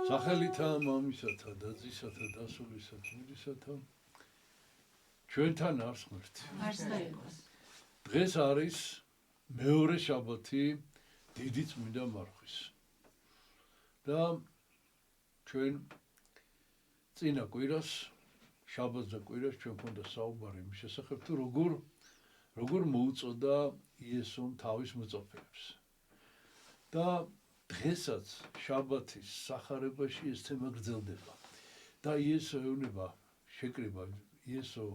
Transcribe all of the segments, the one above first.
სახელითა მამისათა და ძისათა და სულისა თმიდისათა ჩვენთან არის ღმერთი. დღეს არის მეორე შაბათი დიდი წმინდა მარხვის. და ჩვენ წინა კვირას შაბათს და კვირას ჩვენ გვქონდა საუბარი იმის შესახებ თუ როგორ მოუწოდა იესომ თავის მოწაფეებს. და დღესაც შაბათის სახარებაში ეს თემა გრძელდება. და იესო ეუბნება შეკრება იესო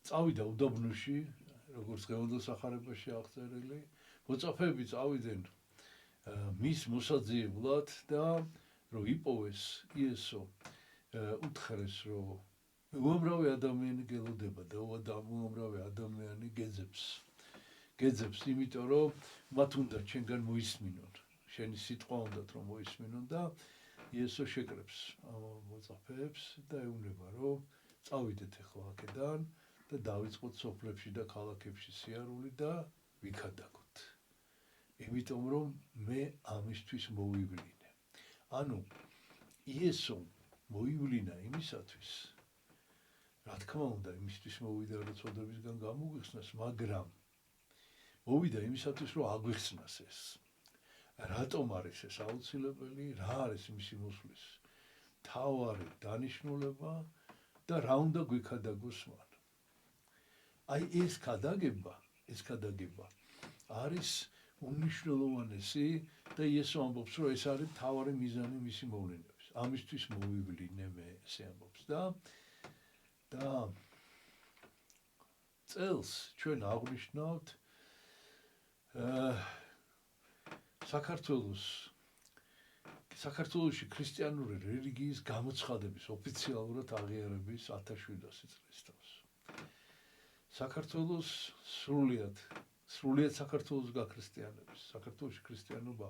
წავიდა უდაბნოში, როგორც დღევანდელ სახარებაში აღწერილი, მოწაფეები წავიდნენ მის მოსაძიებლად და რომ იპოვეს იესო უთხრეს რომ უამრავი ადამიანი გელოდება და უამრავი ადამიანი გეძებს, იმიტომ რომ მათ უნდა ჩვენგან მოისმინონ. შენი სიტყვა უნდათ რომ მოისმინონ და იესო შეკრებს ამ მოწაფეებს და ეუბნება რომ წავიდეთ ახლა აქედან და დავიწყოთ სოფლებში და ქალაქებში სიარული და ვიქადაგოთ. იმიტომ რომ მე ამისთვის მოვივლინე. ანუ იესო მოივლინა იმისათვის, რა თქმა უნდა, იმისთვის მოვიდა რომ წოდებისგან გამოგვიხსნას, მაგრამ მოვიდა იმისათვის რომ აგვიხსნას ეს. რატომ არის ეს აუცილებელი, რა არის მისი მოსვლის მთავარი დანიშნულება და რა უნდა გვიქადაგოს მან. აი ეს ქადაგება არის უმნიშვნელოვანესი და იესო ამბობს რომ ეს არის მთავარი მიზანი მისი მოვლენების. ამისთვის მოვივლინე მე, ესე ამბობს და წელს ჩვენ აღვნიშნავთ საქართველოში ქრისტიანული რელიგიის გამოცხადების ოფიციალურად აღიარების 1700 წლის თავს. საქართველოს სრულიად საქართველოს გაქრისტიანების, საქართველოში ქრისტიანობა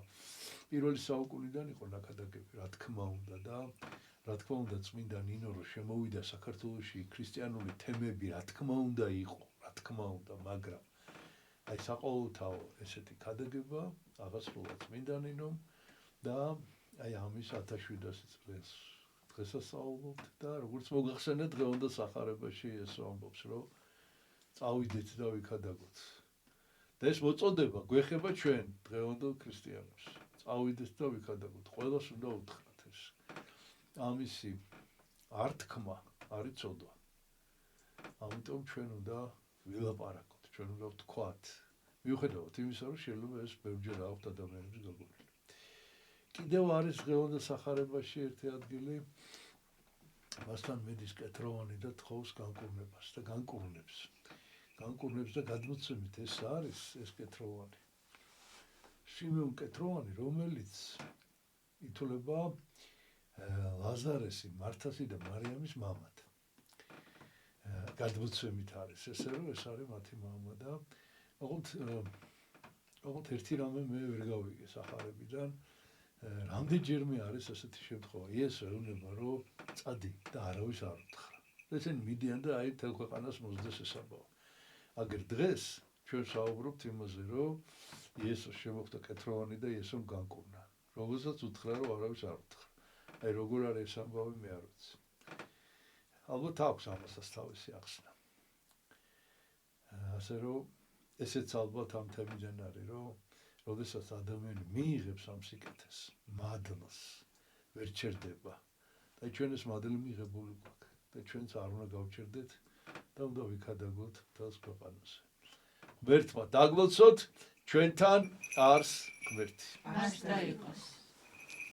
პირველი საუკუნიდან იყო ნაკადაგები, რა თქმა უნდა და რა თქმა უნდა წმინდა ნინო რომ შემოვიდა საქართველოში ქრისტიანული თემები, რა თქმა უნდა იყო, მაგრამ აი საყოველთაო ესეთი ქადაგება აღასრულა წმინდა ნინომ და აი ამის 1700 წლის დღესასწაულობთ და როგორც მოგახსენეთ დღევანდელ სახარებაში ესო ამბობს რომ წავიდეთ და ვიქადაგოთ. და ეს მოწოდება გვეხება ჩვენ დღევანდელ ქრისტიანებს. წავიდეთ და ვიქადაგოთ. ყველას უნდა უთხრათ ეს. ამისი ართქმა არის წოდვა. ამიტომ ჩვენ უნდა ვილაპარაკოთ, ჩვენ უნდა ვთქვათ. მიუხედავად იმისა, რომ შეიძლება ეს ბევრჯერ აქვთ ადამიანების გაგონილი. კიდევ არის დღევანდელ სახარებაში ერთი ადგილი, მასთან მედის კეთროვანი და თხოვს განკურნებას და განკურნებს და გადმოცემით ეს არის ეს კეთროვანი. შიმეონ კეთროვანი, რომელიც ითვლება ლაზარესი, მართასი და მარიამის მამად. გადმოცემით არის ესე რომ ეს არის მათი მამა და ოღონდ ერთი რამე მე ვერ გავიგე სახარებიდან. რამდენჯერმე არის ესეთი შემთხვევა. იესო ეუბნება რომ წადი და არავის არ უთხრა. ესენი მიდიან და აი მთელ ქვეყანას მოსდეს ეს ამბავი. აგერ დღეს ჩვენ საუბრობთ იმაზე, რომ იესოს შემოხვდა კეთროვანი და იესომ განკურნა. რომელსაც უთხრა რომ არავის არ უთხრა. აი როგორ არის ეს ამბავი მე არ ვიცი. ალბათ აქვს ამასაც თავისი ახსნა. ასე რომ ესეც ალბათ ამ თემიდან არის, რომ როდესაც ადამიანი მიიღებს ამ სიკეთეს, მადლს ვერ ჩერდება. და ჩვენ ეს მადლი მიღებული გვაქვს და ჩვენც არ უნდა გავჩერდეთ და უნდა ვიქადაგოთ მთელს ქვეყანაზე. ღმერთმა დაგლოცოთ, ჩვენთან არს ღმერთი.